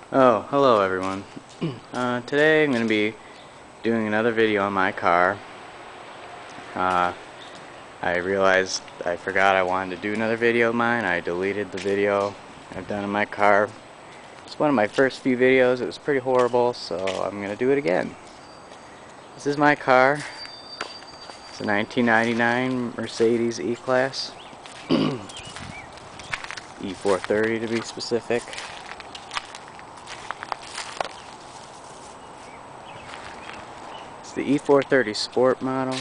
Oh, hello everyone. Today I'm going to be doing another video on my car. I realized I forgot I wanted to do another video of mine. I deleted the video I've done on my car. It's one of my first few videos. It was pretty horrible, so I'm going to do it again. This is my car. It's a 1999 Mercedes E-Class. E430 to be specific. It's the E430 Sport model.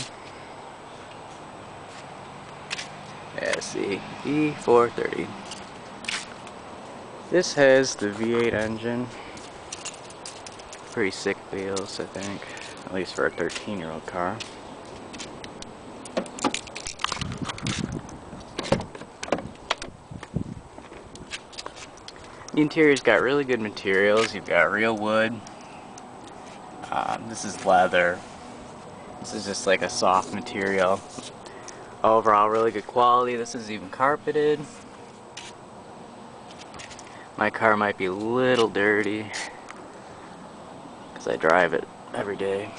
Yeah, see, E430. This has the V8 engine. Pretty sick wheels, I think. At least for a 13-year-old car. The interior's got really good materials. You've got real wood. This is leather. This is just like a soft material. Overall, really good quality. This is even carpeted. My car might be a little dirty because I drive it every day.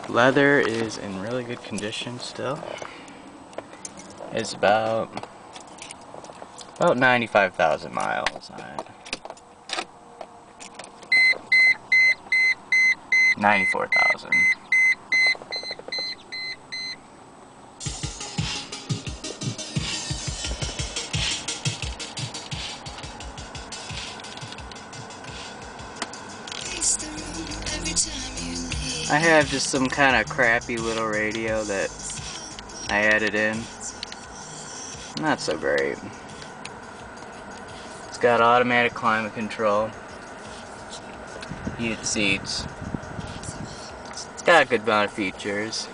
Leather is in really good condition still. It's about 95,000 miles on it. 94,000. I have just some kind of crappy little radio that I added in. Not so great. It's got automatic climate control, heated seats. It's got a good amount of features.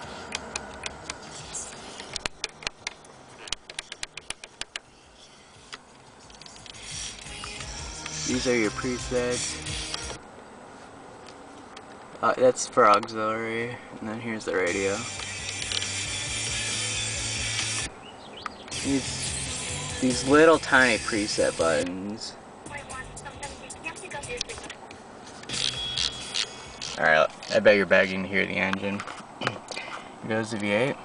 These are your presets. That's for auxiliary, and then here's the radio. These little tiny preset buttons. Alright, I bet you're begging to hear the engine. Here goes the V8.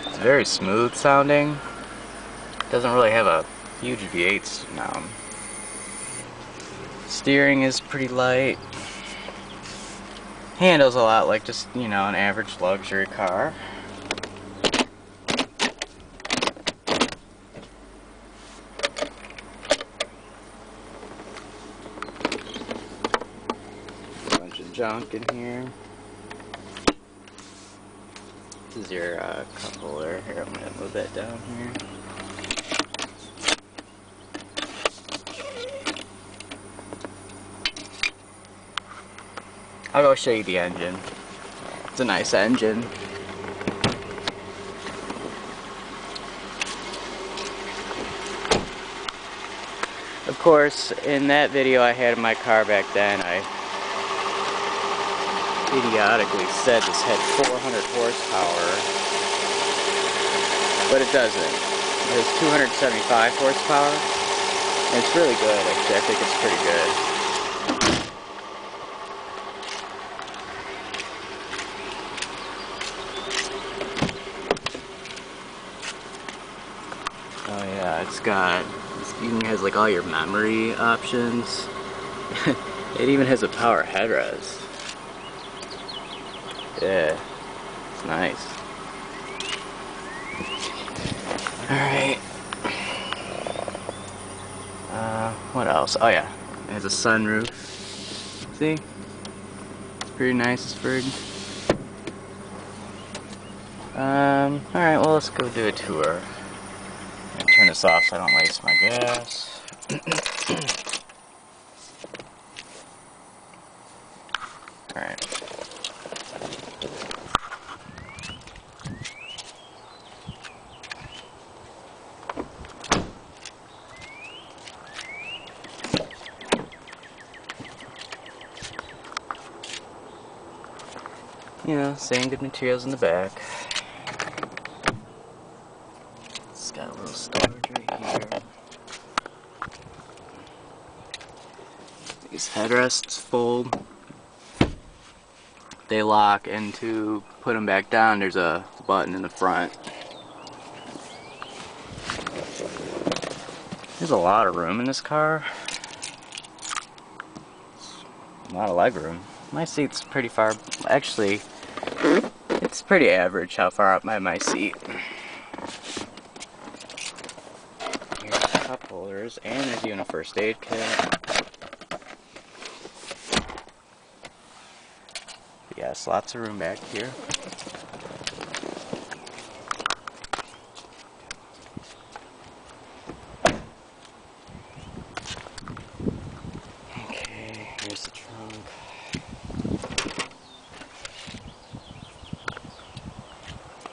It's very smooth sounding. Doesn't really have a huge V8 sound. Steering is pretty light. Handles a lot like just, you know, an average luxury car. A bunch of junk in here. This is your cup holder. Here, I'm going to move that down here. I'll go show you the engine. It's a nice engine. Of course, in that video I had in my car back then, I idiotically said this had 400 horsepower, but it doesn't. It has 275 horsepower, and it's really good, actually. I think it's pretty good. Oh yeah, it even has like all your memory options. It even has a power headrest. Yeah, it's nice. Alright. What else? Oh yeah, it has a sunroof. See? It's pretty nice, it's pretty. Alright, well let's go do a tour. Turn this off so I don't waste my gas. Alright. You know, same good materials in the back. It's got a little storage right here. These headrests fold. They lock, and to put them back down, there's a button in the front. There's a lot of room in this car. A lot of leg room. My seat's pretty far, actually, it's pretty average how far up my seat. Here's cup holders, and there's even a first aid kit. Yes, lots of room back here. Okay, here's the trunk.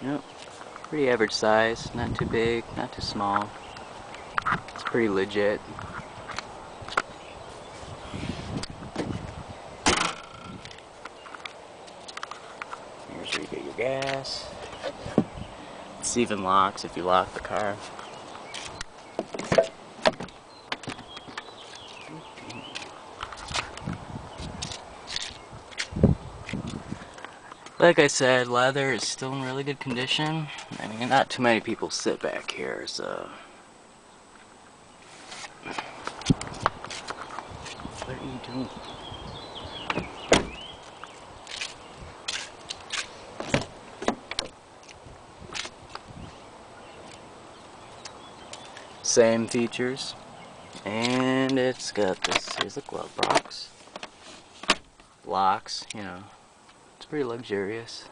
Yep, pretty average size, not too big, not too small. It's pretty legit. Here's where you get your gas. This even locks if you lock the car. Like I said, leather is still in really good condition. I mean, not too many people sit back here, so... What are you doing? Same features. And it's got this, here's the glove box. Locks, you know. It's pretty luxurious.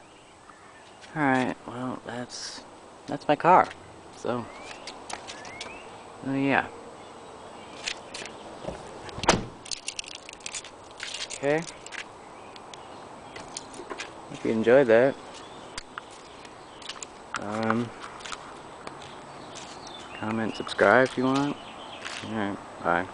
Alright, well, that's my car. So, yeah. Okay. Hope you enjoyed that. Comment, subscribe if you want. Alright, bye.